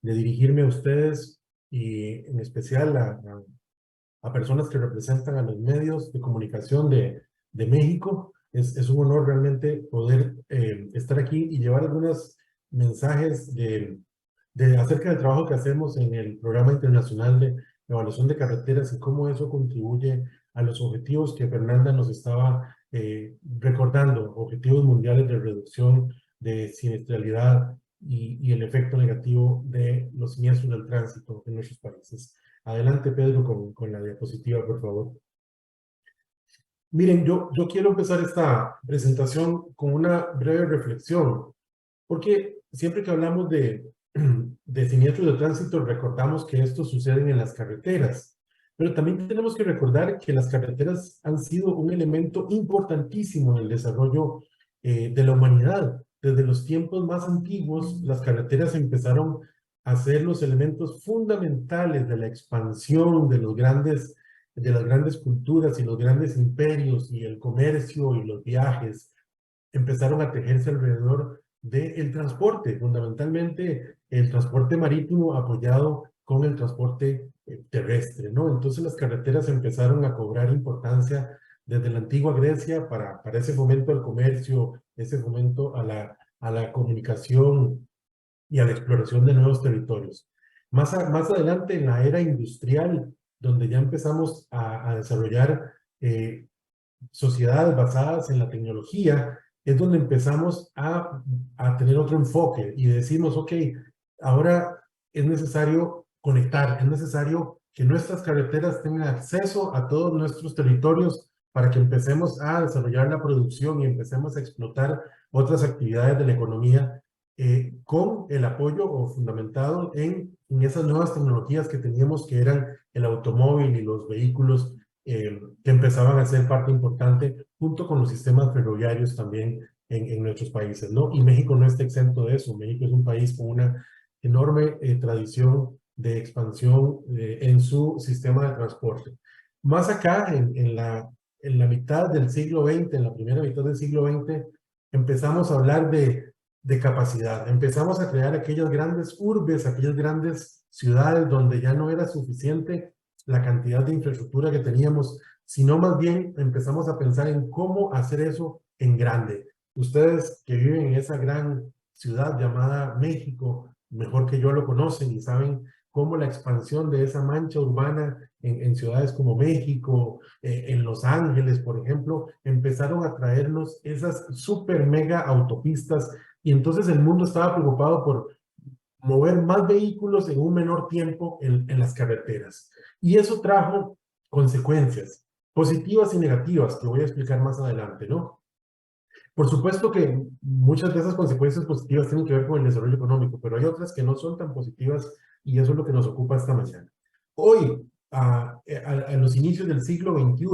de dirigirme a ustedes y en especial a personas que representan a los medios de comunicación de México. Es un honor realmente poder estar aquí y llevar algunos mensajes acerca del trabajo que hacemos en el Programa Internacional de Evaluación de Carreteras y cómo eso contribuye a los objetivos que Fernanda nos estaba recordando, objetivos mundiales de reducción de siniestralidad y el efecto negativo de los siniestros del tránsito en nuestros países. Adelante, Pedro, con la diapositiva, por favor. Miren, yo quiero empezar esta presentación con una breve reflexión, porque siempre que hablamos de siniestros de tránsito, recordamos que estos suceden en las carreteras, pero también tenemos que recordar que las carreteras han sido un elemento importantísimo en el desarrollo de la humanidad. Desde los tiempos más antiguos, las carreteras empezaron a ser los elementos fundamentales de la expansión de las grandes culturas y los grandes imperios y el comercio y los viajes empezaron a tejerse alrededor del transporte, fundamentalmente el transporte marítimo apoyado con el transporte terrestre, ¿no? Entonces las carreteras empezaron a cobrar importancia desde la antigua Grecia para ese fomento al comercio, ese fomento a la comunicación y a la exploración de nuevos territorios. Más adelante, en la era industrial, donde ya empezamos a desarrollar sociedades basadas en la tecnología, es donde empezamos a tener otro enfoque y decimos, ok, ahora es necesario conectar, es necesario que nuestras carreteras tengan acceso a todos nuestros territorios para que empecemos a desarrollar la producción y empecemos a explotar otras actividades de la economía con el apoyo o fundamentado en esas nuevas tecnologías que teníamos, que eran el automóvil y los vehículos que empezaban a ser parte importante junto con los sistemas ferroviarios también en nuestros países, ¿no? Y México no está exento de eso. México es un país con una enorme tradición de expansión en su sistema de transporte. Más acá, en la mitad del siglo XX, en la primera mitad del siglo XX, empezamos a hablar de capacidad. Empezamos a crear aquellas grandes urbes, aquellas grandes ciudades donde ya no era suficiente la cantidad de infraestructura que teníamos, sino más bien empezamos a pensar en cómo hacer eso en grande. Ustedes que viven en esa gran ciudad llamada México, mejor que yo lo conocen y saben cómo la expansión de esa mancha urbana en ciudades como México, en Los Ángeles, por ejemplo, empezaron a traernos esas super mega autopistas y entonces el mundo estaba preocupado por mover más vehículos en un menor tiempo en las carreteras. Y eso trajo consecuencias positivas y negativas que voy a explicar más adelante, ¿no? Por supuesto que muchas de esas consecuencias positivas tienen que ver con el desarrollo económico, pero hay otras que no son tan positivas y eso es lo que nos ocupa esta mañana. Hoy, a los inicios del siglo XXI,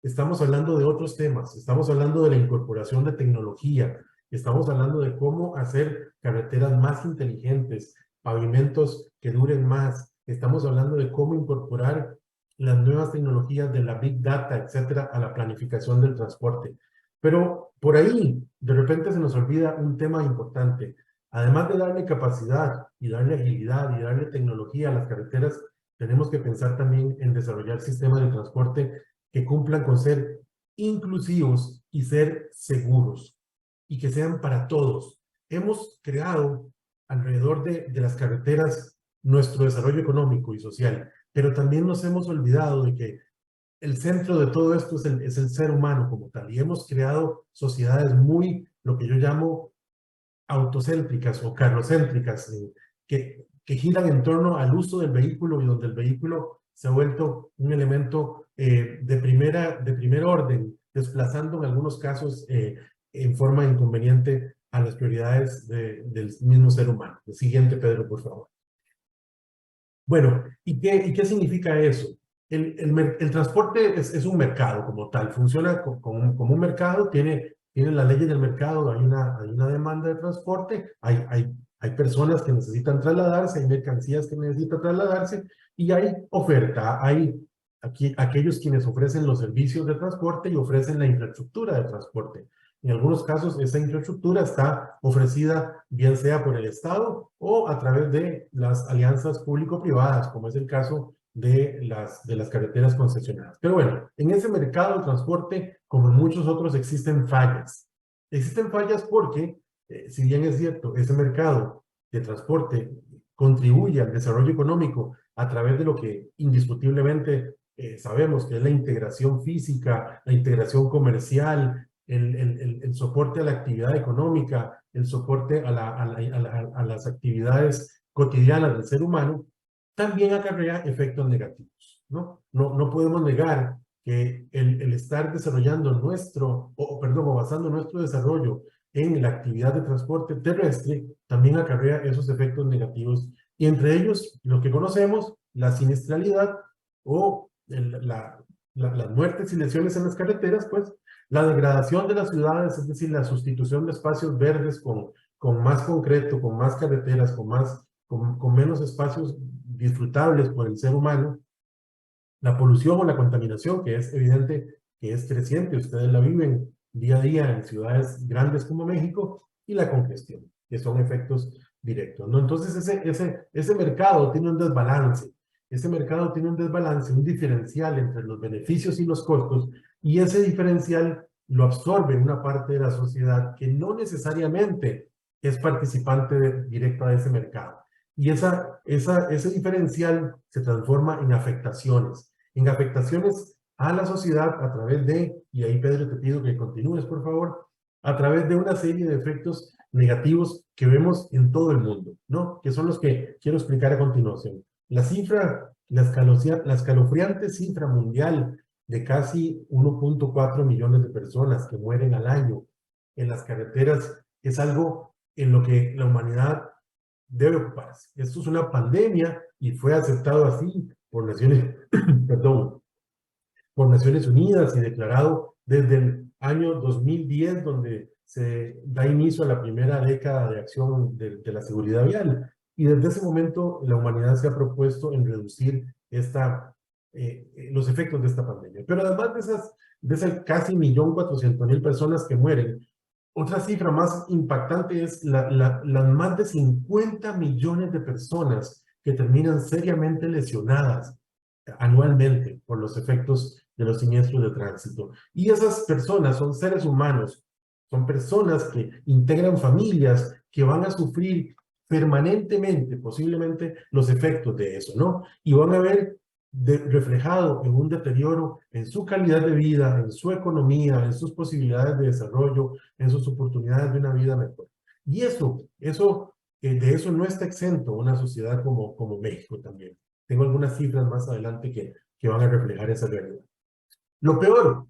estamos hablando de otros temas. Estamos hablando de la incorporación de tecnología. Estamos hablando de cómo hacer carreteras más inteligentes, pavimentos que duren más. Estamos hablando de cómo incorporar las nuevas tecnologías de la Big Data, etcétera, a la planificación del transporte. Pero por ahí, de repente se nos olvida un tema importante. Además de darle capacidad y darle agilidad y darle tecnología a las carreteras, tenemos que pensar también en desarrollar sistemas de transporte que cumplan con ser inclusivos y ser seguros y que sean para todos. Hemos creado alrededor de las carreteras nuestro desarrollo económico y social, pero también nos hemos olvidado de que el centro de todo esto es el ser humano como tal. Y hemos creado sociedades muy, lo que yo llamo, autocéntricas o carrocéntricas, que giran en torno al uso del vehículo y donde el vehículo se ha vuelto un elemento de primer orden, desplazando en algunos casos en forma inconveniente a las prioridades del mismo ser humano. El siguiente, Pedro, por favor. Bueno, y qué significa eso? El transporte es un mercado como tal, funciona como un mercado, tiene las leyes del mercado, hay una demanda de transporte, hay personas que necesitan trasladarse, hay mercancías que necesitan trasladarse y hay oferta, hay aquellos quienes ofrecen los servicios de transporte y ofrecen la infraestructura de transporte. En algunos casos, esa infraestructura está ofrecida bien sea por el Estado o a través de las alianzas público-privadas, como es el caso de las carreteras concesionadas. Pero bueno, en ese mercado de transporte, como en muchos otros, existen fallas. Existen fallas porque, si bien es cierto, ese mercado de transporte contribuye al desarrollo económico a través de lo que indiscutiblemente sabemos que es la integración física, la integración comercial, el soporte a la actividad económica, el soporte a las actividades cotidianas del ser humano, también acarrea efectos negativos, ¿no? No podemos negar que el estar desarrollando o basando nuestro desarrollo en la actividad de transporte terrestre también acarrea esos efectos negativos, y entre ellos lo que conocemos, la siniestralidad o las muertes y lesiones en las carreteras, pues la degradación de las ciudades, es decir, la sustitución de espacios verdes con más concreto, con más carreteras, con menos espacios disfrutables por el ser humano, la polución o la contaminación, que es evidente que es creciente, ustedes la viven día a día en ciudades grandes como México, y la congestión, que son efectos directos, ¿no? Entonces ese mercado tiene un desbalance, un diferencial entre los beneficios y los costos, y ese diferencial lo absorbe una parte de la sociedad que no necesariamente es participante directa de ese mercado. Y ese diferencial se transforma en afectaciones a la sociedad a través y ahí Pedro te pido que continúes por favor, a través de una serie de efectos negativos que vemos en todo el mundo, ¿no? Que son los que quiero explicar a continuación. La escalofriante cifra mundial de casi 1.4 millones de personas que mueren al año en las carreteras es algo en lo que la humanidad debe ocuparse. Esto es una pandemia y fue aceptado así por Naciones, perdón, por Naciones Unidas y declarado desde el año 2010, donde se da inicio a la primera década de acción de la seguridad vial. Y desde ese momento la humanidad se ha propuesto en reducir los efectos de esta pandemia. Pero además de esas casi 1.400.000 personas que mueren, otra cifra más impactante es las más de 50 millones de personas que terminan seriamente lesionadas anualmente por los efectos de los siniestros de tránsito. Y esas personas son seres humanos, son personas que integran familias que van a sufrir permanentemente, posiblemente, los efectos de eso, ¿no? Y van a ver reflejado en un deterioro en su calidad de vida, en su economía, en sus posibilidades de desarrollo, en sus oportunidades de una vida mejor. Y de eso no está exento una sociedad como México también. Tengo algunas cifras más adelante que van a reflejar esa realidad. Lo peor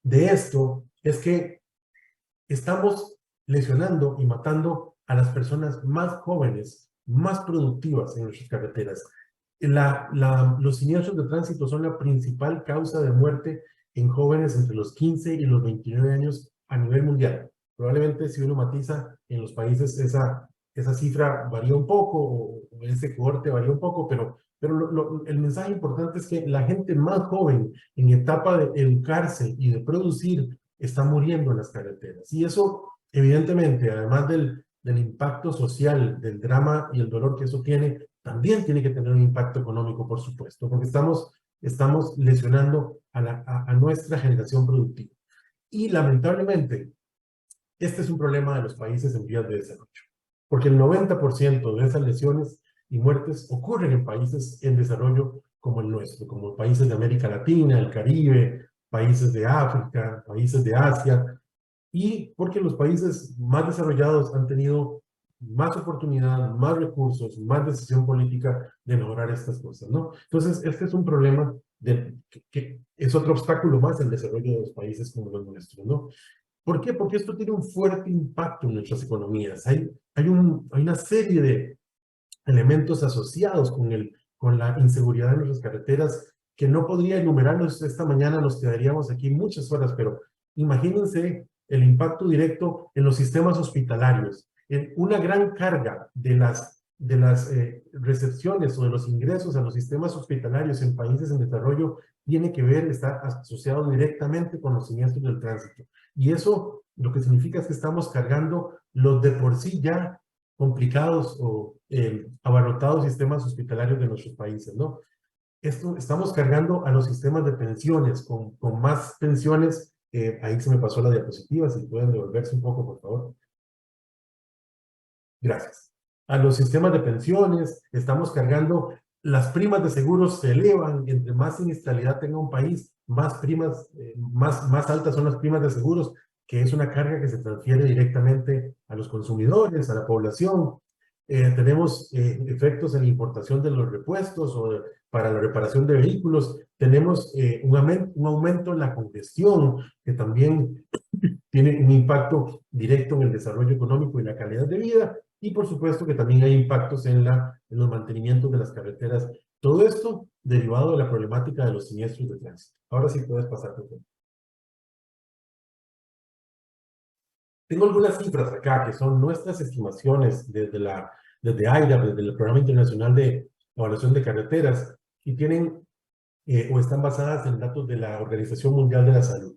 de esto es que estamos lesionando y matando a las personas más jóvenes, más productivas en nuestras carreteras. Los siniestros de tránsito son la principal causa de muerte en jóvenes entre los 15 y los 29 años a nivel mundial. Probablemente si uno matiza en los países esa cifra varía un poco, o ese cohorte varía un poco, pero el mensaje importante es que la gente más joven en etapa de educarse y de producir está muriendo en las carreteras. Y eso, evidentemente, además del impacto social, del drama y el dolor que eso tiene, también tiene que tener un impacto económico, por supuesto, porque estamos lesionando a nuestra generación productiva. Y lamentablemente, este es un problema de los países en vías de desarrollo, porque el 90% de esas lesiones y muertes ocurren en países en desarrollo como el nuestro, como países de América Latina, el Caribe, países de África, países de Asia, y porque los países más desarrollados han tenido más oportunidad, más recursos, más decisión política de mejorar estas cosas, ¿no? Entonces, este es un problema que es otro obstáculo más al desarrollo de los países como los nuestros, ¿no? ¿Por qué? Porque esto tiene un fuerte impacto en nuestras economías. Hay una serie de elementos asociados con la inseguridad de nuestras carreteras que no podría enumerarlos esta mañana, nos quedaríamos aquí muchas horas, pero imagínense el impacto directo en los sistemas hospitalarios. Una gran carga de las recepciones o de los ingresos a los sistemas hospitalarios en países en desarrollo tiene que ver, está asociado directamente con los siniestros del tránsito. Y eso lo que significa es que estamos cargando los de por sí ya complicados o abarrotados sistemas hospitalarios de nuestros países, ¿no? Estamos cargando a los sistemas de pensiones, con más pensiones. Ahí se me pasó la diapositiva, si pueden devolverse un poco, por favor. Gracias. A los sistemas de pensiones, estamos cargando, las primas de seguros se elevan, entre más siniestralidad tenga un país, más primas, más altas son las primas de seguros, que es una carga que se transfiere directamente a los consumidores, a la población. Tenemos efectos en la importación de los repuestos o para la reparación de vehículos. Tenemos un aumento en la congestión, que también tiene un impacto directo en el desarrollo económico y la calidad de vida, y por supuesto que también hay impactos en los mantenimientos de las carreteras. Todo esto derivado de la problemática de los siniestros de tránsito. Ahora sí puedes pasar, por favor. Tengo algunas cifras acá que son nuestras estimaciones desde AIDA, desde el Programa Internacional de Evaluación de Carreteras, y tienen o están basadas en datos de la Organización Mundial de la Salud.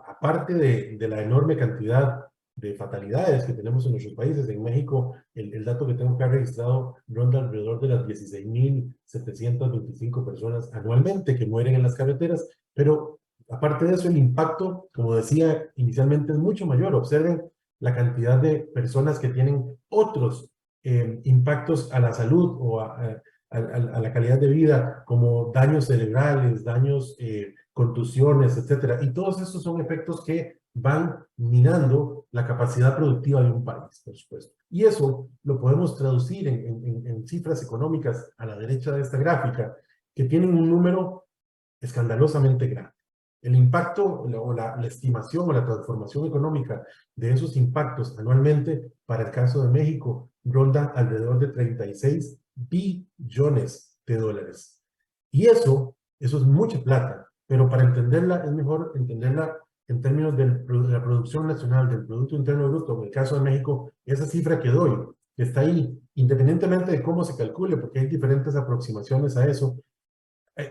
Aparte de la enorme cantidad de fatalidades que tenemos en nuestros países, en México el dato que tengo acá registrado ronda alrededor de las 16.725 personas anualmente que mueren en las carreteras, pero aparte de eso el impacto, como decía inicialmente, es mucho mayor. Observen la cantidad de personas que tienen otros impactos a la salud o a la calidad de vida, como daños cerebrales, daños, contusiones, etcétera. Y todos estos son efectos que van minando la capacidad productiva de un país, por supuesto. Y eso lo podemos traducir en cifras económicas a la derecha de esta gráfica, que tienen un número escandalosamente grande. El impacto o la estimación o la transformación económica de esos impactos anualmente para el caso de México ronda alrededor de 36 billones de dólares. Y eso es mucha plata, pero para entenderla es mejor entenderla en términos de la producción nacional, del Producto Interno Bruto. En el caso de México, esa cifra que doy, que está ahí, independientemente de cómo se calcule, porque hay diferentes aproximaciones a eso,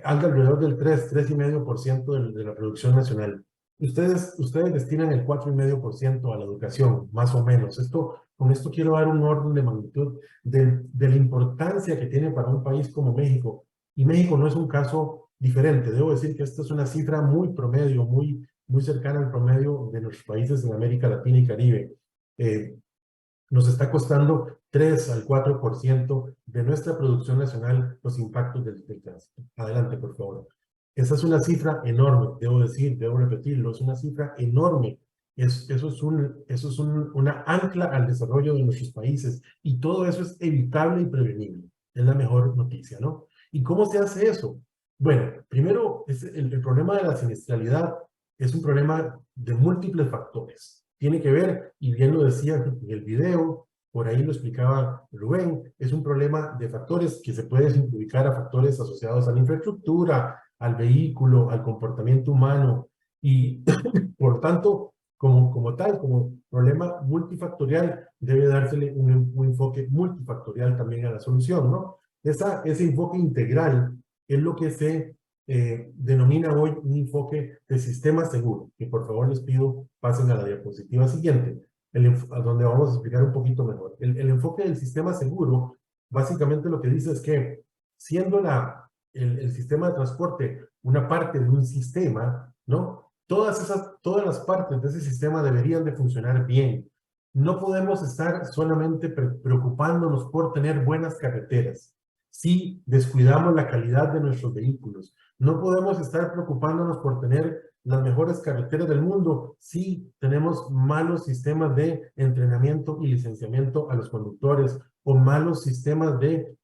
anda alrededor del 3,5% de la producción nacional. Ustedes destinan el 4,5% a la educación, más o menos. Con esto quiero dar un orden de magnitud de la importancia que tiene para un país como México. Y México no es un caso diferente. Debo decir que esta es una cifra muy promedio, muy cercana al promedio de nuestros países en América Latina y Caribe. Nos está costando 3 al 4% de nuestra producción nacional los impactos del tránsito. Adelante, por favor. Esa es una cifra enorme, debo decir, debo repetirlo, es una cifra enorme. Eso es una ancla al desarrollo de nuestros países, y todo eso es evitable y prevenible. Es la mejor noticia, ¿no? ¿Y cómo se hace eso? Bueno, primero, el problema de la siniestralidad es un problema de múltiples factores. Tiene que ver, y bien lo decía en el video, por ahí lo explicaba Rubén, es un problema de factores que se pueden ubicar a factores asociados a la infraestructura, al vehículo, al comportamiento humano, y por tanto, como problema multifactorial, debe dársele un enfoque multifactorial también a la solución, ¿no? Ese enfoque integral es lo que se denomina hoy un enfoque de sistema seguro, que por favor les pido pasen a la diapositiva siguiente, a donde vamos a explicar un poquito mejor. El enfoque del sistema seguro, básicamente lo que dice es que, siendo el sistema de transporte una parte de un sistema, ¿no? Todas las partes de ese sistema deberían de funcionar bien. No podemos estar solamente preocupándonos por tener buenas carreteras si descuidamos la calidad de nuestros vehículos. No podemos estar preocupándonos por tener las mejores carreteras del mundo si tenemos malos sistemas de entrenamiento y licenciamiento a los conductores, o malos sistemas de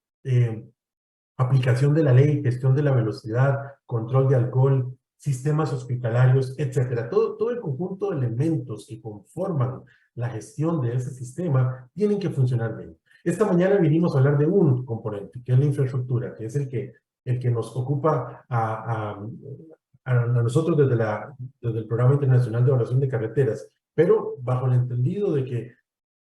aplicación de la ley, gestión de la velocidad, control de alcohol, sistemas hospitalarios, etcétera. Todo el conjunto de elementos que conforman la gestión de ese sistema tienen que funcionar bien. Esta mañana vinimos a hablar de un componente, que es la infraestructura, que es el que nos ocupa a nosotros desde el Programa Internacional de Evaluación de Carreteras, pero bajo el entendido de que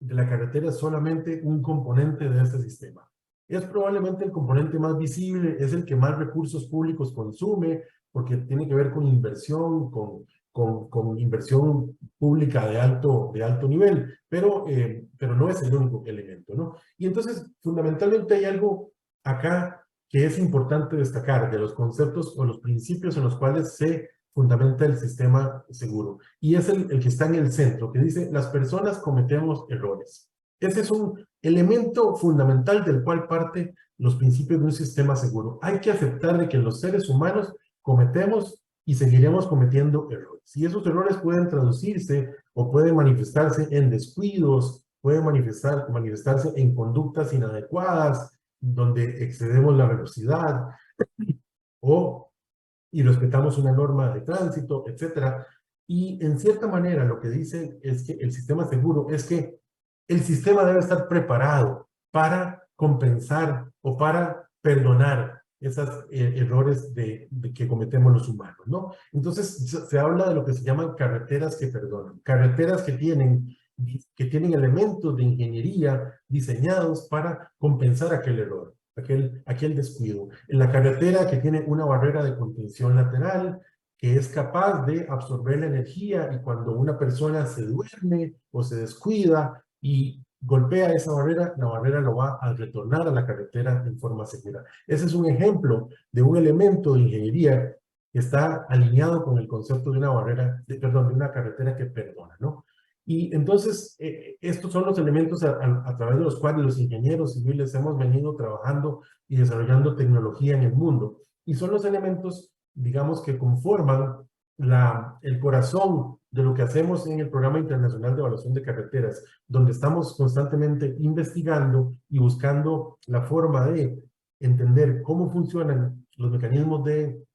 la carretera es solamente un componente de este sistema. Es probablemente el componente más visible, es el que más recursos públicos consume, porque tiene que ver con inversión, con inversión pública de alto nivel, pero no es el único elemento, ¿no? Y entonces, fundamentalmente hay algo acá que es importante destacar de los conceptos o los principios en los cuales se fundamenta el sistema seguro. Y es el que está en el centro, que dice, las personas cometemos errores. Ese es un elemento fundamental del cual parte los principios de un sistema seguro. Hay que aceptar de que los seres humanos cometemos y seguiremos cometiendo errores. Y esos errores pueden traducirse o pueden manifestarse en descuidos, pueden manifestarse en conductas inadecuadas, donde excedemos la velocidad o y respetamos una norma de tránsito, etcétera. Y en cierta manera lo que dice es que el sistema seguro es que el sistema debe estar preparado para compensar o para perdonar esos errores que cometemos los humanos, ¿no? Entonces se habla de lo que se llaman carreteras que perdonan, carreteras que tienen elementos de ingeniería diseñados para compensar aquel error. Aquel descuido. En la carretera que tiene una barrera de contención lateral, que es capaz de absorber la energía y cuando una persona se duerme o se descuida y golpea esa barrera, la barrera lo va a retornar a la carretera en forma segura. Ese es un ejemplo de un elemento de ingeniería que está alineado con el concepto de una barrera, perdón, de una carretera que perdona, ¿no? Y entonces, estos son los elementos a través de los cuales los ingenieros civiles hemos venido trabajando y desarrollando tecnología en el mundo. Y son los elementos, digamos, que conforman el corazón de lo que hacemos en el Programa Internacional de Evaluación de Carreteras, donde estamos constantemente investigando y buscando la forma de entender cómo funcionan los mecanismos de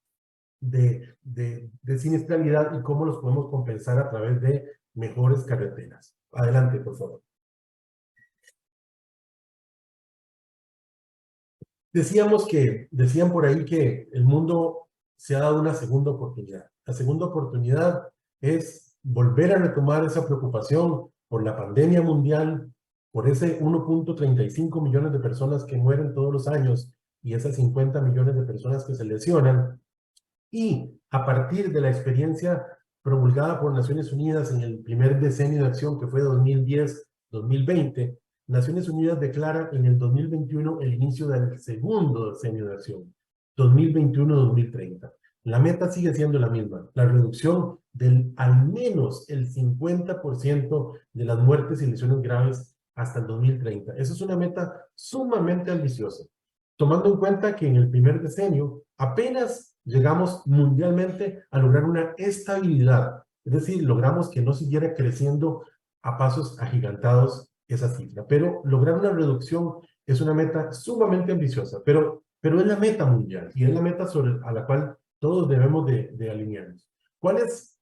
siniestralidad y cómo los podemos compensar a través de mejores carreteras. Adelante, por favor. Decían por ahí que el mundo se ha dado una segunda oportunidad. La segunda oportunidad es volver a retomar esa preocupación por la pandemia mundial, por ese 1.35 millones de personas que mueren todos los años y esas 50 millones de personas que se lesionan. Y a partir de la experiencia promulgada por Naciones Unidas en el primer decenio de acción, que fue 2010-2020, Naciones Unidas declara en el 2021 el inicio del segundo decenio de acción, 2021-2030. La meta sigue siendo la misma, la reducción del al menos el 50% de las muertes y lesiones graves hasta el 2030. Esa es una meta sumamente ambiciosa, tomando en cuenta que en el primer decenio apenas llegamos mundialmente a lograr una estabilidad, es decir, logramos que no siguiera creciendo a pasos agigantados esa cifra, pero lograr una reducción es una meta sumamente ambiciosa, pero es la meta mundial y es la meta a la cual todos debemos de alinearnos. ¿Cuál es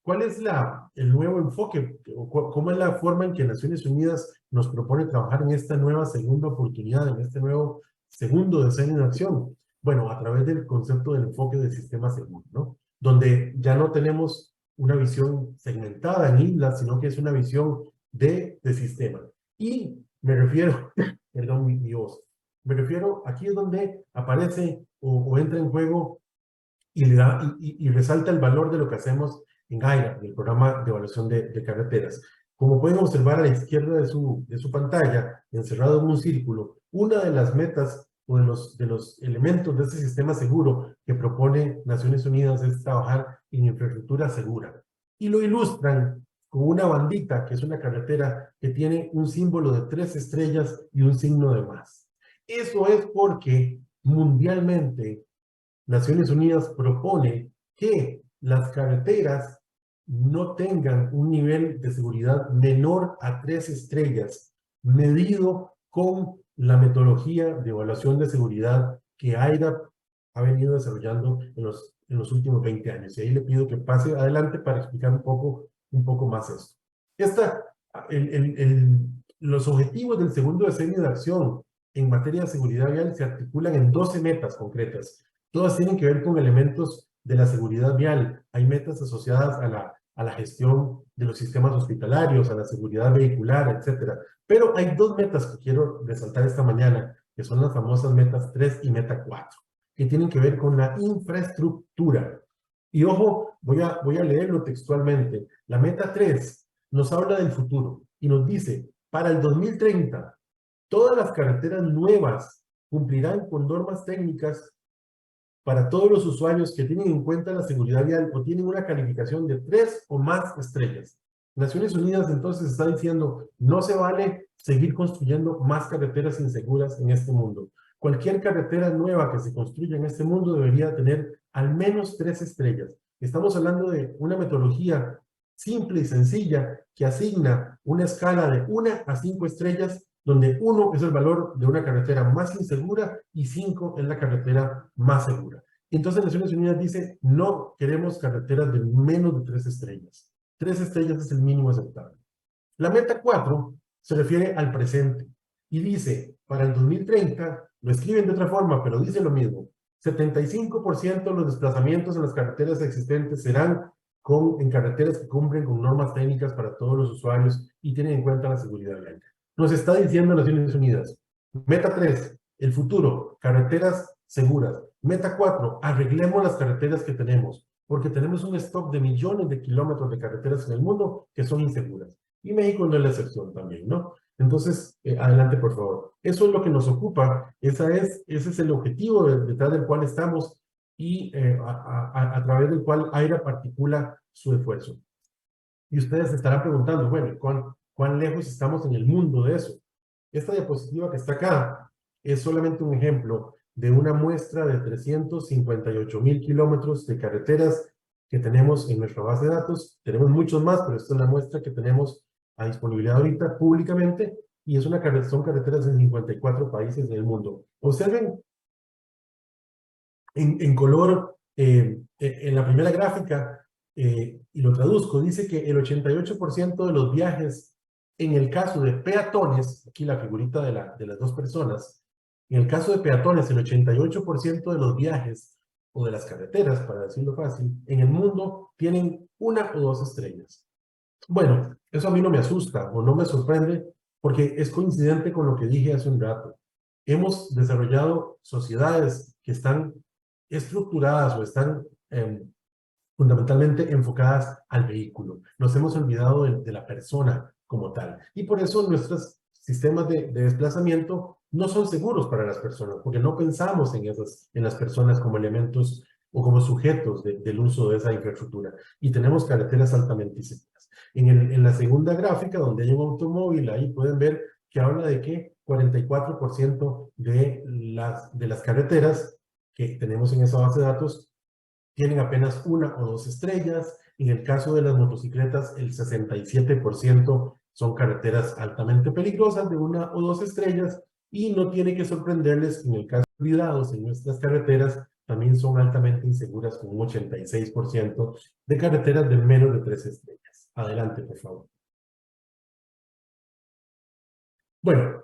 el nuevo enfoque? ¿Cómo es la forma en que Naciones Unidas nos propone trabajar en esta nueva segunda oportunidad, en este nuevo segundo decenio de acción? Bueno, a través del concepto del enfoque del sistema seguro, ¿no? Donde ya no tenemos una visión segmentada en islas, sino que es una visión de sistema. Y me refiero, perdón mi voz, me refiero, aquí es donde aparece o entra en juego y resalta el valor de lo que hacemos en AIRA, el programa de evaluación de carreteras. Como pueden observar a la izquierda de su pantalla, encerrado en un círculo, una de las metas o de los elementos de este sistema seguro que propone Naciones Unidas es trabajar en infraestructura segura. Y lo ilustran con una bandita, que es una carretera que tiene un símbolo de 3 estrellas y un signo de más. Eso es porque mundialmente Naciones Unidas propone que las carreteras no tengan un nivel de seguridad menor a 3 estrellas, medido con la metodología de evaluación de seguridad que AIRA ha venido desarrollando en los últimos 20 años. Y ahí le pido que pase adelante para explicar un poco más esto. Los objetivos del segundo decenio de acción en materia de seguridad vial se articulan en 12 metas concretas. Todas tienen que ver con elementos de la seguridad vial. Hay metas asociadas a la gestión de los sistemas hospitalarios, a la seguridad vehicular, etc. Pero hay 2 metas que quiero resaltar esta mañana, que son las famosas metas 3 y meta 4, que tienen que ver con la infraestructura. Y ojo, voy a leerlo textualmente. La meta 3 nos habla del futuro y nos dice, para el 2030, todas las carreteras nuevas cumplirán con normas técnicas para todos los usuarios que tienen en cuenta la seguridad vial o tienen una calificación de 3 o más estrellas. Naciones Unidas entonces está diciendo, no se vale seguir construyendo más carreteras inseguras en este mundo. Cualquier carretera nueva que se construya en este mundo debería tener al menos 3 estrellas. Estamos hablando de una metodología simple y sencilla que asigna una escala de 1 a 5 estrellas, donde 1 es el valor de una carretera más insegura y 5 es la carretera más segura. Entonces Naciones Unidas dice, no queremos carreteras de menos de 3 estrellas. 3 estrellas es el mínimo aceptable. La meta 4 se refiere al presente y dice, para el 2030, lo escriben de otra forma, pero dice lo mismo, 75% de los desplazamientos en las carreteras existentes serán en carreteras que cumplen con normas técnicas para todos los usuarios y tienen en cuenta la seguridad vial. Nos está diciendo Naciones Unidas, meta 3, el futuro, carreteras seguras. Meta 4, arreglemos las carreteras que tenemos, porque tenemos un stock de millones de kilómetros de carreteras en el mundo que son inseguras. Y México no es la excepción también, ¿no? Entonces, adelante, por favor. Eso es lo que nos ocupa, ese es el objetivo detrás del cual estamos y a través del cual AIRA articula su esfuerzo. Y ustedes se estarán preguntando, bueno, ¿cuán lejos estamos en el mundo de eso? Esta diapositiva que está acá es solamente un ejemplo de una muestra de 358,000 kilómetros de carreteras que tenemos en nuestra base de datos. Tenemos muchos más, pero esta es la muestra que tenemos a disponibilidad ahorita públicamente y son carreteras en 54 países del mundo. Observen en color, en la primera gráfica, y lo traduzco, dice que el 88% de los viajes, en el caso de peatones, aquí la figurita de las dos personas, en el caso de peatones, el 88% de los viajes, o de las carreteras, para decirlo fácil, en el mundo tienen 1 o 2 estrellas. Bueno, eso a mí no me asusta o no me sorprende, porque es coincidente con lo que dije hace un rato. Hemos desarrollado sociedades que están estructuradas o están fundamentalmente enfocadas al vehículo. Nos hemos olvidado de la persona como tal. Y por eso nuestros sistemas de desplazamiento no son seguros para las personas, porque no pensamos en las personas como elementos o como sujetos del uso de esa infraestructura. Y tenemos carreteras altamente inseguras. En la segunda gráfica, donde hay un automóvil, ahí pueden ver que habla de que 44% de las carreteras que tenemos en esa base de datos tienen apenas 1 o 2 estrellas. En el caso de las motocicletas, el 67% son carreteras altamente peligrosas de 1 o 2 estrellas, y no tiene que sorprenderles que en el caso de cuidados en nuestras carreteras también son altamente inseguras, con un 86% de carreteras de menos de 3 estrellas. Adelante, por favor. Bueno,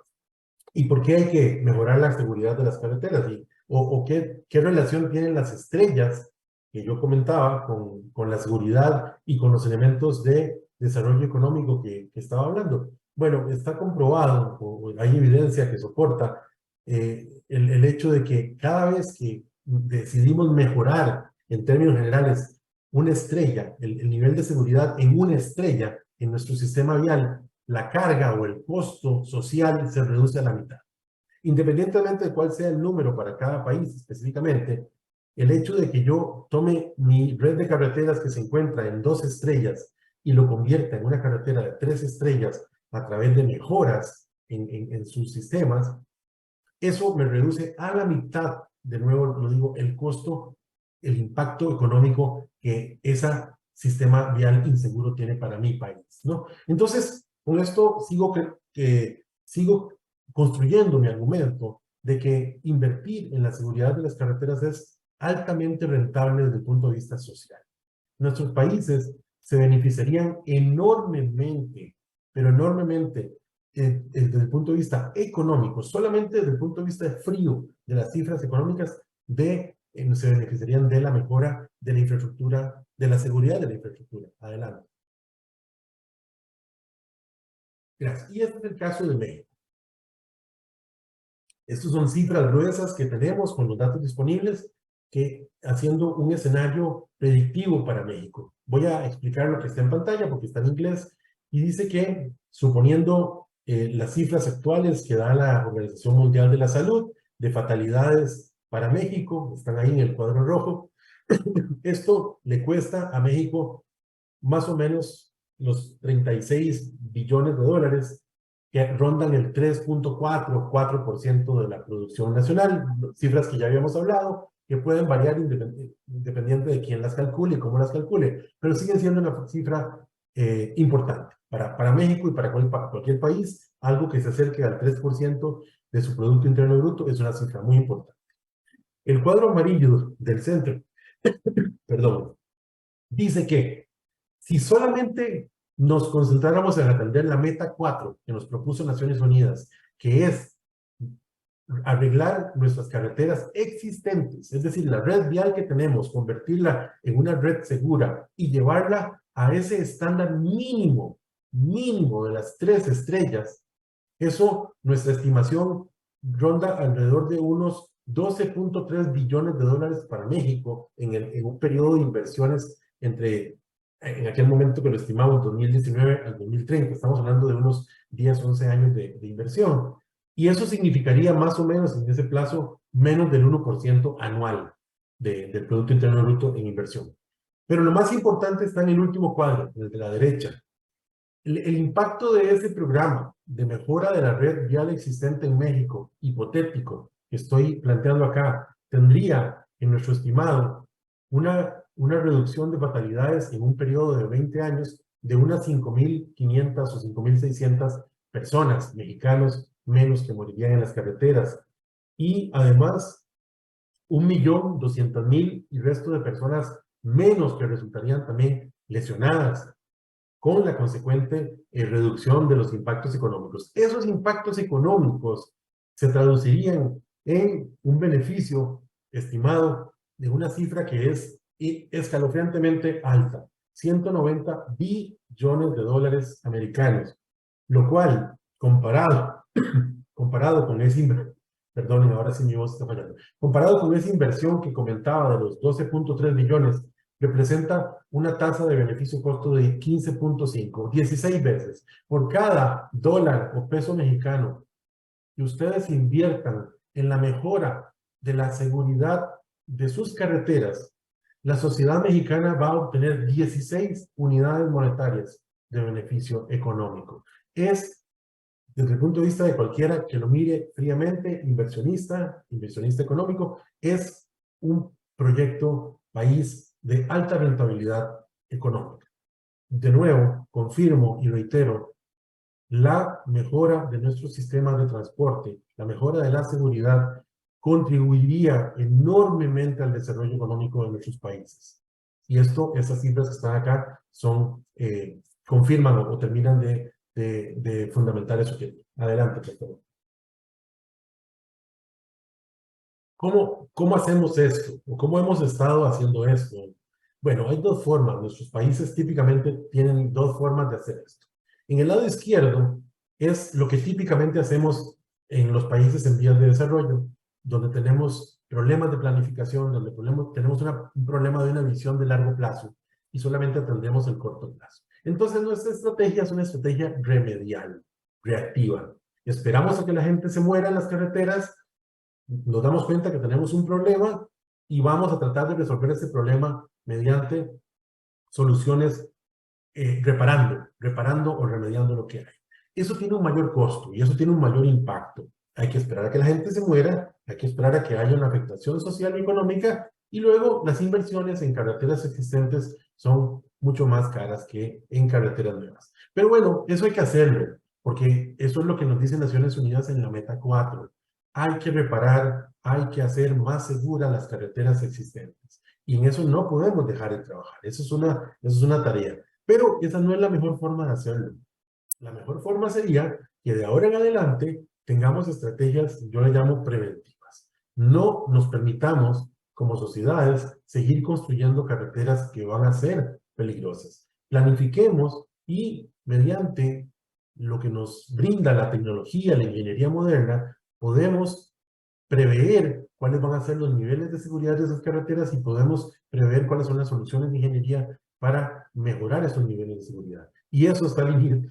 ¿y por qué hay que mejorar la seguridad de las carreteras? ¿O qué relación tienen las estrellas que yo comentaba con la seguridad y con los elementos de desarrollo económico que estaba hablando? Bueno, está comprobado, o hay evidencia que soporta el hecho de que cada vez que decidimos mejorar en términos generales una estrella, el nivel de seguridad en una estrella en nuestro sistema vial, la carga o el costo social se reduce a la mitad. Independientemente de cuál sea el número para cada país específicamente, el hecho de que yo tome mi red de carreteras que se encuentra en 2 estrellas y lo convierta en una carretera de 3 estrellas a través de mejoras en sus sistemas, eso me reduce a la mitad, de nuevo lo digo, el costo, el impacto económico que ese sistema vial inseguro tiene para mi país, ¿no? Entonces, con esto sigo construyendo mi argumento de que invertir en la seguridad de las carreteras es altamente rentable desde el punto de vista social. Nuestros países se beneficiarían enormemente, pero enormemente, desde el punto de vista económico, solamente desde el punto de vista frío de las cifras económicas, se beneficiarían de la mejora de la infraestructura, de la seguridad de la infraestructura. Adelante. Gracias. Y este es el caso de México. Estos son cifras gruesas que tenemos con los datos disponibles. que haciendo un escenario predictivo para México. Voy a explicar lo que está en pantalla porque está en inglés y dice que, suponiendo las cifras actuales que da la Organización Mundial de la Salud de fatalidades para México, están ahí en el cuadro rojo, esto le cuesta a México más o menos los 36 billones de dólares que rondan el 3.4 4% de la producción nacional, cifras que ya habíamos hablado, que pueden variar independiente de quién las calcule y cómo las calcule, pero siguen siendo una cifra importante para México y para cualquier país. Algo que se acerque al 3% de su Producto Interno Bruto es una cifra muy importante. El cuadro amarillo del centro, perdón, dice que si solamente nos concentráramos en atender la meta 4 que nos propuso Naciones Unidas, que es arreglar nuestras carreteras existentes, es decir, la red vial que tenemos, convertirla en una red segura y llevarla a ese estándar mínimo de las 3 estrellas, eso, nuestra estimación ronda alrededor de unos 12.3 billones de dólares para México en un periodo de inversiones en aquel momento que lo estimamos, 2019 al 2030. Estamos hablando de unos 10, 11 años de inversión. Y eso significaría más o menos en ese plazo menos del 1% anual del Producto Interno Bruto en inversión. Pero lo más importante está en el último cuadro, el de la derecha. El impacto de ese programa de mejora de la red vial existente en México, hipotético, que estoy planteando acá, tendría en nuestro estimado una reducción de fatalidades en un periodo de 20 años de unas 5.500 o 5.600 personas, mexicanos, menos que morirían en las carreteras. Y además, 1.200.000 y resto de personas menos que resultarían también lesionadas, con la consecuente reducción de los impactos económicos. Esos impactos económicos se traducirían en un beneficio estimado de una cifra que es escalofriantemente alta, 190 billones de dólares americanos, lo cual, comparado con ese perdón, ahora sí mi voz está fallando, comparado con esa inversión que comentaba de los 12.3 billones, representa una tasa de beneficio-costo de 15.5, 16 veces. Por cada dólar o peso mexicano que ustedes inviertan en la mejora de la seguridad de sus carreteras, la sociedad mexicana va a obtener 16 unidades monetarias de beneficio económico. Es, desde el punto de vista de cualquiera que lo mire fríamente, inversionista económico, es un proyecto país de alta rentabilidad económica. De nuevo, confirmo y reitero, la mejora de nuestros sistemas de transporte, la mejora de la seguridad, contribuiría enormemente al desarrollo económico de nuestros países. Y esas cifras que están acá confirman o terminan de fundamentar eso que... Adelante, por favor. ¿Cómo hacemos esto? ¿O cómo hemos estado haciendo esto? Bueno, hay dos formas. Nuestros países típicamente tienen dos formas de hacer esto. En el lado izquierdo es lo que típicamente hacemos en los países en vías de desarrollo, donde tenemos problemas de planificación, donde tenemos un problema de una visión de largo plazo y solamente atendemos el corto plazo. Entonces, nuestra estrategia es una estrategia remedial, reactiva. Esperamos a que la gente se muera en las carreteras, nos damos cuenta que tenemos un problema y vamos a tratar de resolver ese problema mediante soluciones reparando o remediando lo que hay. Eso tiene un mayor costo y eso tiene un mayor impacto. Hay que esperar a que la gente se muera, hay que esperar a que haya una afectación social y económica y luego las inversiones en carreteras existentes son mucho más caras que en carreteras nuevas. Pero bueno, eso hay que hacerlo, porque eso es lo que nos dicen Naciones Unidas en la meta 4. Hay que reparar, hay que hacer más seguras las carreteras existentes. Y en eso no podemos dejar de trabajar. Eso es una tarea. Pero esa no es la mejor forma de hacerlo. La mejor forma sería que de ahora en adelante tengamos estrategias, yo le llamo preventivas. No nos permitamos como sociedades seguir construyendo carreteras que van a ser peligrosas. Planifiquemos y mediante lo que nos brinda la tecnología, la ingeniería moderna, podemos prever cuáles van a ser los niveles de seguridad de esas carreteras y podemos prever cuáles son las soluciones de ingeniería para mejorar esos niveles de seguridad. Y eso está alineado,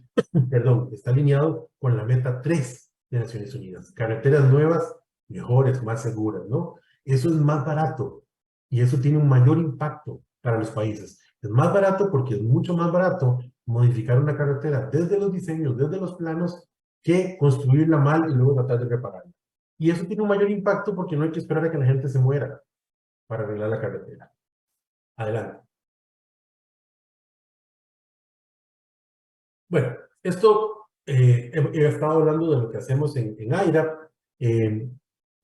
perdón, está alineado con la meta 3 de Naciones Unidas. Carreteras nuevas, mejores, más seguras, ¿no? Eso es más barato y eso tiene un mayor impacto para los países. Es más barato porque es mucho más barato modificar una carretera desde los diseños, desde los planos, que construirla mal y luego tratar de repararla. Y eso tiene un mayor impacto porque no hay que esperar a que la gente se muera para arreglar la carretera. Adelante. Bueno, esto he estado hablando de lo que hacemos en IRAP, y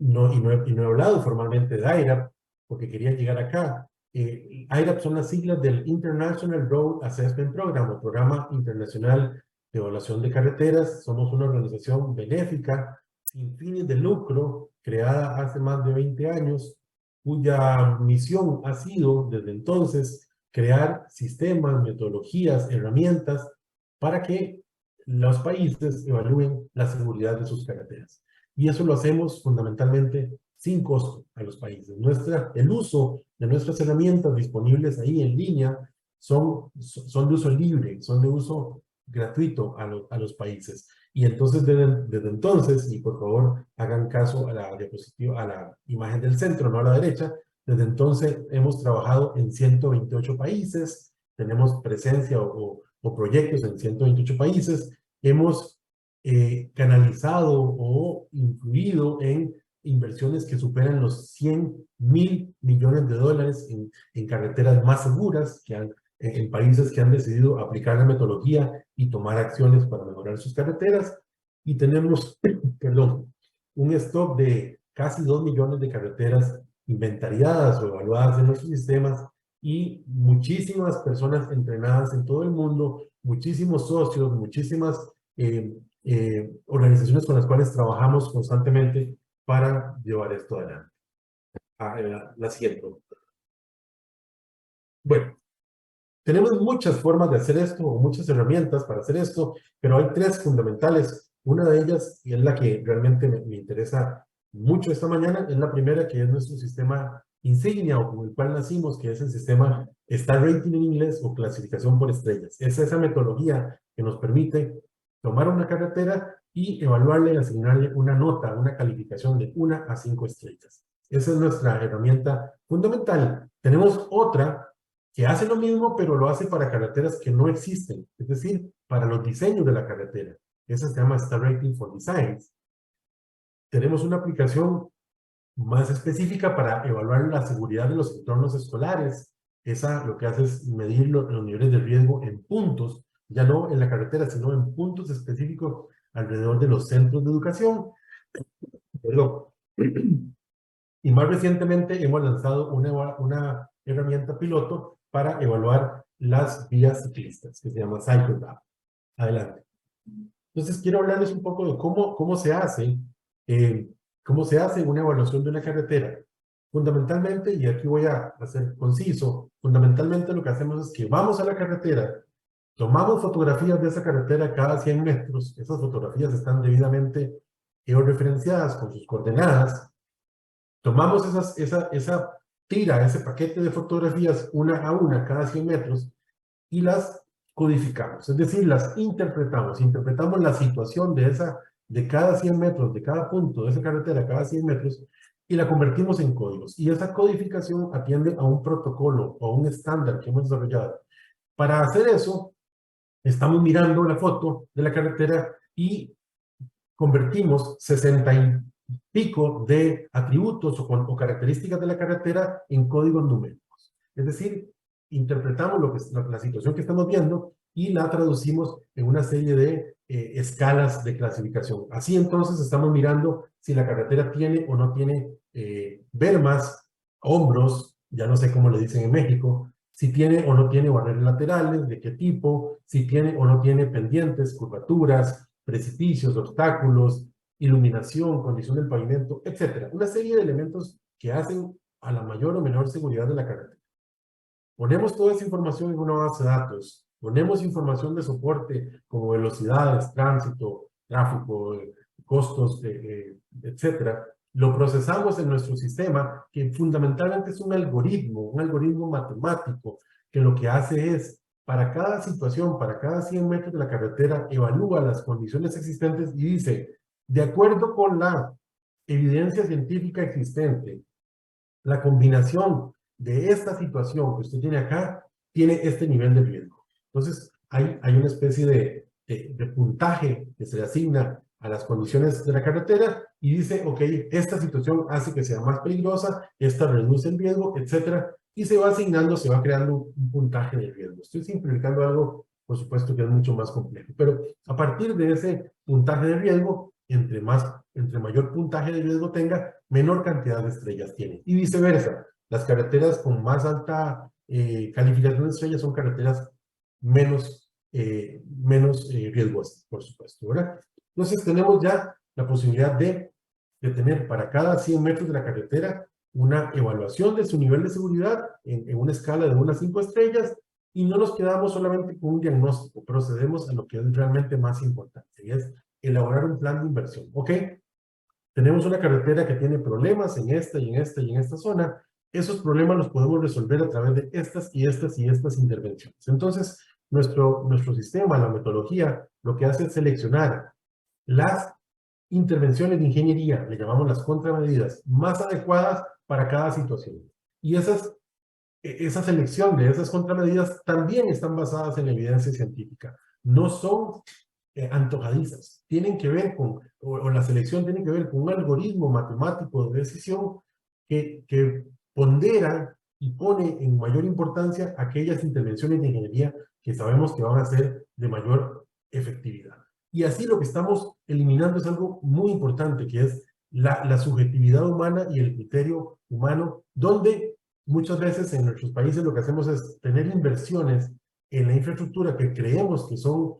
no he hablado formalmente de IRAP porque quería llegar acá. IRAP son las siglas del International Road Assessment Program, o Programa Internacional de Evaluación de Carreteras. Somos una organización benéfica, sin fines de lucro, creada hace más de 20 años, cuya misión ha sido, desde entonces, crear sistemas, metodologías, herramientas para que los países evalúen la seguridad de sus carreteras. Y eso lo hacemos fundamentalmente sin costo a los países. El uso de nuestras herramientas disponibles ahí en línea son de uso libre, son de uso gratuito a los países. Y entonces, desde entonces, y por favor hagan caso a la diapositiva, a la imagen del centro, no a la derecha, desde entonces hemos trabajado en 128 países, tenemos presencia o proyectos en 128 países, hemos canalizado o influido en inversiones que superan los 100.000 millones de dólares en carreteras más seguras, en países que han decidido aplicar la metodología y tomar acciones para mejorar sus carreteras. Y tenemos, perdón, un stock de casi 2 millones de carreteras inventariadas o evaluadas en nuestros sistemas, y muchísimas personas entrenadas en todo el mundo, muchísimos socios, muchísimas organizaciones con las cuales trabajamos constantemente para llevar esto adelante. La siguiente. Bueno, tenemos muchas formas de hacer esto, o muchas herramientas para hacer esto, pero hay 3 fundamentales. Una de ellas, y es la que realmente me interesa mucho esta mañana, es la primera, que es nuestro sistema insignia, o con el cual nacimos, que es el sistema Star Rating en inglés, o clasificación por estrellas. Es esa metodología que nos permite tomar una carretera y evaluarle y asignarle una nota, una calificación de 1 a 5 estrellas. Esa es nuestra herramienta fundamental. Tenemos otra que hace lo mismo, pero lo hace para carreteras que no existen, es decir, para los diseños de la carretera. Esa se llama Star Rating for Designs. Tenemos una aplicación más específica para evaluar la seguridad de los entornos escolares. Esa lo que hace es medir los niveles de riesgo en puntos, ya no en la carretera, sino en puntos específicos alrededor de los centros de educación. Perdón. Y más recientemente hemos lanzado una herramienta piloto para evaluar las vías ciclistas, que se llama CycleLab. Adelante. Entonces, quiero hablarles un poco de cómo se hace una evaluación de una carretera. Fundamentalmente, y aquí voy a ser conciso, fundamentalmente lo que hacemos es que vamos a la carretera, tomamos fotografías de esa carretera cada 100 metros, esas fotografías están debidamente georreferenciadas con sus coordenadas, tomamos esa tira, ese paquete de fotografías una a una cada 100 metros y las codificamos, es decir, las interpretamos la situación de cada 100 metros, de cada punto de esa carretera, cada 100 metros, y la convertimos en códigos. Y esa codificación atiende a un protocolo o a un estándar que hemos desarrollado. Para hacer eso, estamos mirando la foto de la carretera y convertimos 60 y pico de atributos o características de la carretera en códigos numéricos. Es decir, interpretamos la situación que estamos viendo y la traducimos en una serie de escalas de clasificación. Así entonces estamos mirando si la carretera tiene o no tiene bermas, hombros, ya no sé cómo le dicen en México, si tiene o no tiene barreras laterales, de qué tipo, si tiene o no tiene pendientes, curvaturas, precipicios, obstáculos, iluminación, condición del pavimento, etc. Una serie de elementos que hacen a la mayor o menor seguridad de la carretera. Ponemos toda esa información en una base de datos, ponemos información de soporte como velocidades, tránsito, tráfico, costos, etc. lo procesamos en nuestro sistema, que fundamentalmente es un algoritmo matemático, que lo que hace es, para cada situación, para cada 100 metros de la carretera, evalúa las condiciones existentes y dice, de acuerdo con la evidencia científica existente, la combinación de esta situación que usted tiene acá, tiene este nivel de riesgo. Entonces, hay una especie de puntaje que se le asigna a las condiciones de la carretera y dice, ok, esta situación hace que sea más peligrosa, esta reduce el riesgo, etcétera, y se va asignando, se va creando un puntaje de riesgo. Estoy simplificando algo, por supuesto, que es mucho más complejo, pero a partir de ese puntaje de riesgo, entre mayor puntaje de riesgo tenga, menor cantidad de estrellas tiene. Y viceversa, las carreteras con más alta calificación de estrellas son carreteras menos riesgosas, por supuesto, ¿verdad? Entonces tenemos ya la posibilidad de tener para cada 100 metros de la carretera una evaluación de su nivel de seguridad en una escala de 1 a 5 estrellas y no nos quedamos solamente con un diagnóstico, procedemos a lo que es realmente más importante, y es elaborar un plan de inversión. ¿Ok? Tenemos una carretera que tiene problemas en esta y en esta y en esta zona. Esos problemas los podemos resolver a través de estas y estas y estas intervenciones. Entonces, nuestro sistema, la metodología, lo que hace es seleccionar las intervenciones de ingeniería, le llamamos las contramedidas, más adecuadas para cada situación. Y esa selección de esas contramedidas también están basadas en evidencia científica. No son antojadizas. Tienen que ver o la selección tiene que ver con un algoritmo matemático de decisión que pondera y pone en mayor importancia aquellas intervenciones de ingeniería que sabemos que van a ser de mayor efectividad. Y así lo que estamos eliminando es algo muy importante, que es la subjetividad humana y el criterio humano, donde muchas veces en nuestros países lo que hacemos es tener inversiones en la infraestructura que creemos que son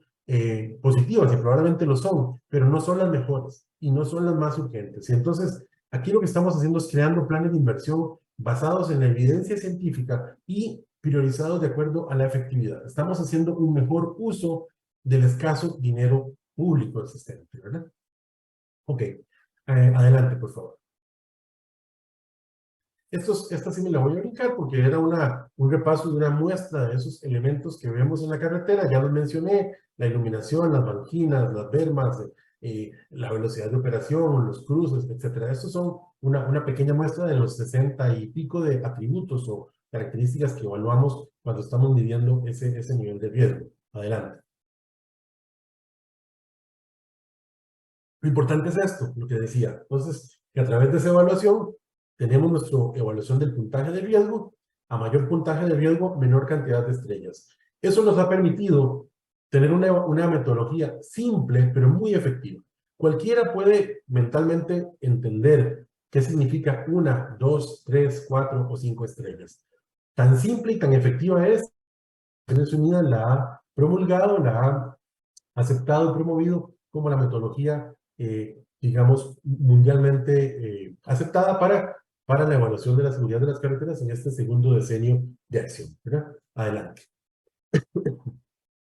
positivas, y probablemente lo son, pero no son las mejores y no son las más urgentes. Y entonces, aquí lo que estamos haciendo es creando planes de inversión basados en la evidencia científica y priorizados de acuerdo a la efectividad. Estamos haciendo un mejor uso del escaso dinero público existente, ¿verdad? Ok, adelante, por favor. Esta sí me la voy a brincar porque era un repaso de una muestra de esos elementos que vemos en la carretera. Ya los mencioné, la iluminación, las banquinas, las bermas, la velocidad de operación, los cruces, etcétera. Estos son una pequeña muestra de los 60 y pico de atributos o características que evaluamos cuando estamos midiendo ese nivel de riesgo. Adelante. Lo importante es esto, lo que decía. Entonces, que a través de esa evaluación tenemos nuestra evaluación del puntaje de riesgo. A mayor puntaje de riesgo, menor cantidad de estrellas. Eso nos ha permitido tener una metodología simple, pero muy efectiva. Cualquiera puede mentalmente entender qué significa 1, 2, 3, 4 o 5 estrellas. Tan simple y tan efectiva es, Naciones Unidas la ha promulgado, la ha aceptado y promovido como la metodología, digamos, mundialmente aceptada para la evaluación de la seguridad de las carreteras en este segundo decenio de acción, ¿verdad? Adelante.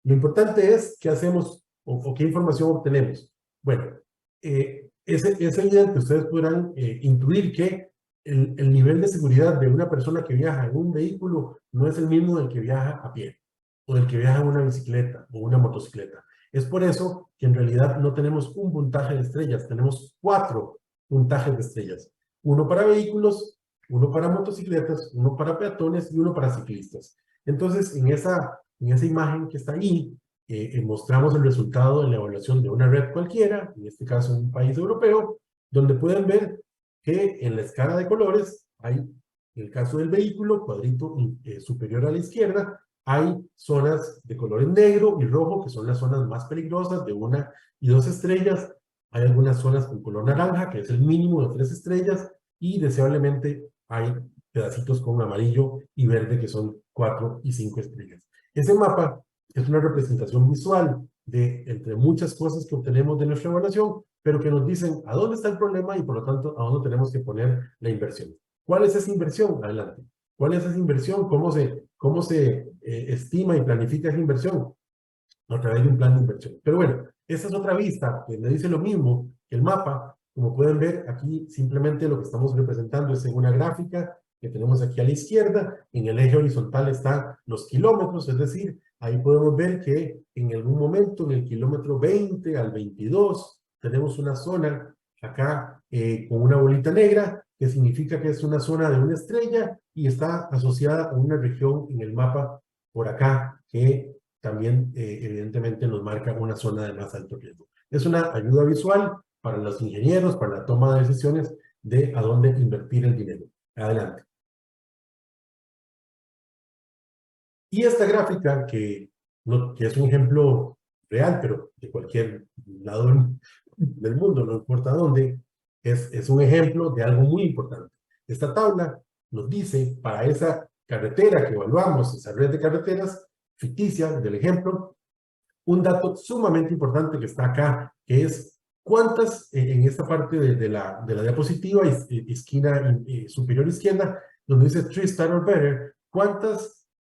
Lo importante es qué hacemos o qué información obtenemos. Bueno, es evidente, ustedes podrán intuir que el nivel de seguridad de una persona que viaja en un vehículo no es el mismo del que viaja a pie, o del que viaja en una bicicleta o una motocicleta. Es por eso que en realidad no tenemos un puntaje de estrellas, tenemos 4 puntajes de estrellas. Uno para vehículos, uno para motocicletas, uno para peatones y uno para ciclistas. Entonces, en esa imagen que está ahí, mostramos el resultado de la evaluación de una red cualquiera, en este caso un país europeo, donde pueden ver que en la escala de colores hay, en el caso del vehículo, cuadrito superior a la izquierda, hay zonas de colores negro y rojo, que son las zonas más peligrosas, de 1 y 2 estrellas. Hay algunas zonas con color naranja, que es el mínimo de 3 estrellas, y deseablemente hay pedacitos con amarillo y verde, que son 4 y 5 estrellas. Ese mapa es una representación visual de entre muchas cosas que obtenemos de nuestra evaluación, pero que nos dicen a dónde está el problema y por lo tanto a dónde tenemos que poner la inversión. ¿Cuál es esa inversión? Adelante. ¿Cuál es esa inversión? ¿Cómo se estima y planifica esa inversión? A través de un plan de inversión. Pero bueno, esta es otra vista que me dice lo mismo que el mapa, Como pueden ver, aquí simplemente lo que estamos representando es en una gráfica que tenemos aquí a la izquierda. En el eje horizontal están los kilómetros, es decir, ahí podemos ver que en algún momento, en el kilómetro 20 al 22, tenemos una zona acá con una bolita negra, que significa que es una zona de una estrella y está asociada a una región en el mapa por acá, que también evidentemente nos marca una zona de más alto riesgo. Es una ayuda visual para los ingenieros, para la toma de decisiones de a dónde invertir el dinero. Adelante. Y esta gráfica, que es un ejemplo real, pero de cualquier lado del mundo, no importa dónde, es un ejemplo de algo muy importante. Esta tabla nos dice, para esa carretera que evaluamos, esa red de carreteras ficticia del ejemplo, un dato sumamente importante que está acá, que es cuántas, en esta parte de la diapositiva, esquina superior izquierda, donde dice 3-star or better,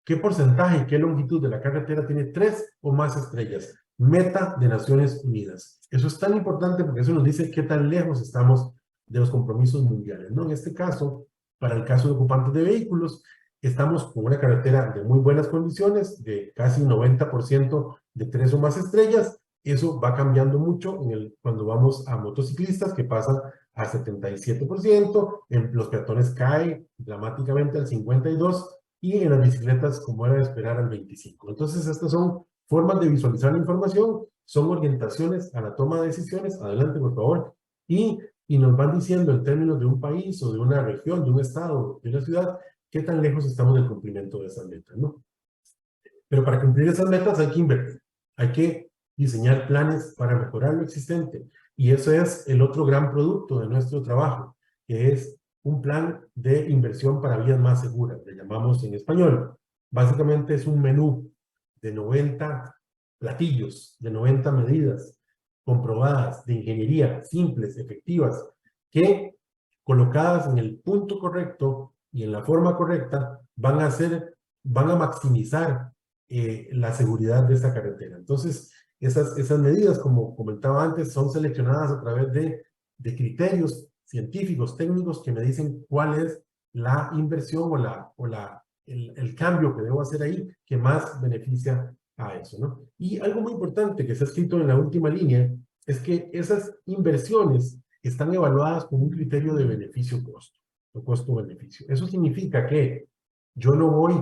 qué porcentaje, qué longitud de la carretera tiene 3 o más estrellas. Meta de Naciones Unidas. Eso es tan importante porque eso nos dice qué tan lejos estamos de los compromisos mundiales, ¿no? En este caso, para el caso de ocupantes de vehículos, estamos con una carretera de muy buenas condiciones, de casi 90% de 3 o más estrellas. Eso va cambiando mucho cuando vamos a motociclistas, que pasan a 77%, en los peatones cae dramáticamente al 52%, y en las bicicletas, como era de esperar, al 25%. Entonces, estas son formas de visualizar la información, son orientaciones a la toma de decisiones. Adelante, por favor. Y nos van diciendo en términos de un país o de una región, de un estado, de una ciudad, qué tan lejos estamos del cumplimiento de esas metas, ¿no? Pero para cumplir esas metas hay que invertir, hay que diseñar planes para mejorar lo existente. Y eso es el otro gran producto de nuestro trabajo, que es un plan de inversión para vías más seguras, le llamamos en español. Básicamente es un menú de 90 platillos, de 90 medidas comprobadas de ingeniería, simples, efectivas, que colocadas en el punto correcto y en la forma correcta van a maximizar la seguridad de esa carretera. Entonces, esas medidas, como comentaba antes, son seleccionadas a través de criterios científicos, técnicos, que me dicen cuál es la inversión el cambio que debo hacer ahí que más beneficia a eso, ¿no? Y algo muy importante que está escrito en la última línea es que esas inversiones están evaluadas con un criterio de beneficio-costo, o costo-beneficio. Eso significa que yo no voy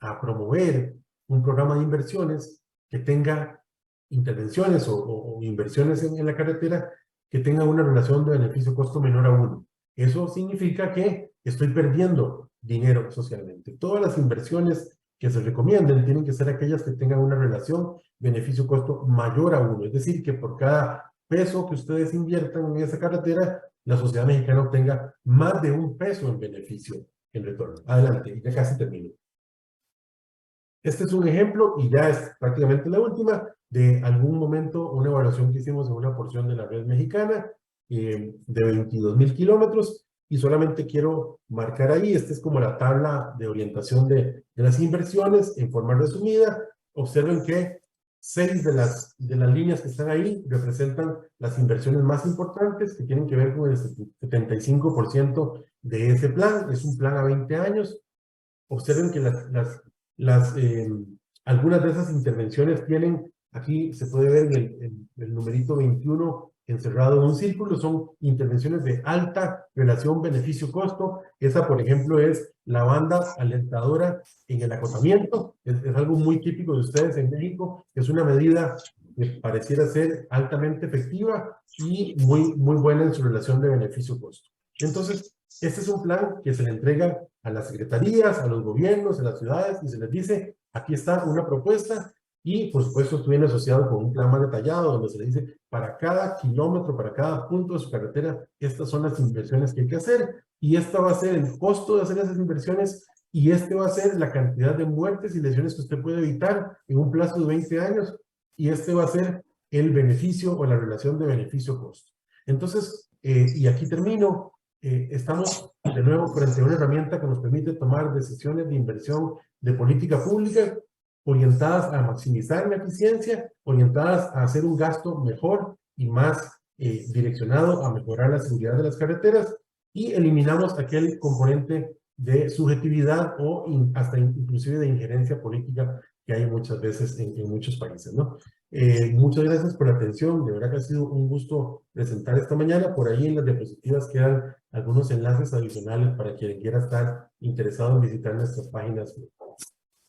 a promover un programa de inversiones que tenga intervenciones o inversiones en la carretera que tengan una relación de beneficio-costo menor a 1. Eso significa que estoy perdiendo dinero socialmente. Todas las inversiones que se recomienden tienen que ser aquellas que tengan una relación beneficio-costo mayor a 1. Es decir, que por cada peso que ustedes inviertan en esa carretera, la sociedad mexicana obtenga más de un peso en beneficio en retorno. Adelante, ya casi termino. Este es un ejemplo, y ya es prácticamente la última, de algún momento, una evaluación que hicimos en una porción de la red mexicana, de 22,000 kilómetros, y solamente quiero marcar ahí, esta es como la tabla de orientación de las inversiones en forma resumida. Observen que 6 de las líneas que están ahí representan las inversiones más importantes, que tienen que ver con el 75% de ese plan. Es un plan a 20 años. Observen que algunas de esas intervenciones tienen, aquí se puede ver el numerito 21 encerrado en un círculo, son intervenciones de alta relación beneficio-costo. Esa, por ejemplo, es la banda alentadora en el acotamiento. Es algo muy típico de ustedes en México. Es una medida que pareciera ser altamente efectiva y muy buena en su relación de beneficio-costo. Entonces, este es un plan que se le entrega a las secretarías, a los gobiernos, a las ciudades, y se les dice, aquí está una propuesta, y por supuesto esto viene asociado con un plan más detallado, donde se le dice, para cada kilómetro, para cada punto de su carretera, estas son las inversiones que hay que hacer, y esta va a ser el costo de hacer esas inversiones, y este va a ser la cantidad de muertes y lesiones que usted puede evitar en un plazo de 20 años, y este va a ser el beneficio o la relación de beneficio-costo. Entonces, y aquí termino, estamos de nuevo frente a una herramienta que nos permite tomar decisiones de inversión de política pública orientadas a maximizar la eficiencia, orientadas a hacer un gasto mejor y más direccionado a mejorar la seguridad de las carreteras y eliminamos aquel componente de subjetividad o hasta inclusive de injerencia política que hay muchas veces en muchos países, ¿no? Muchas gracias por la atención, de verdad que ha sido un gusto presentar esta mañana. Por ahí en las diapositivas quedan algunos enlaces adicionales para quien quiera estar interesado en visitar nuestras páginas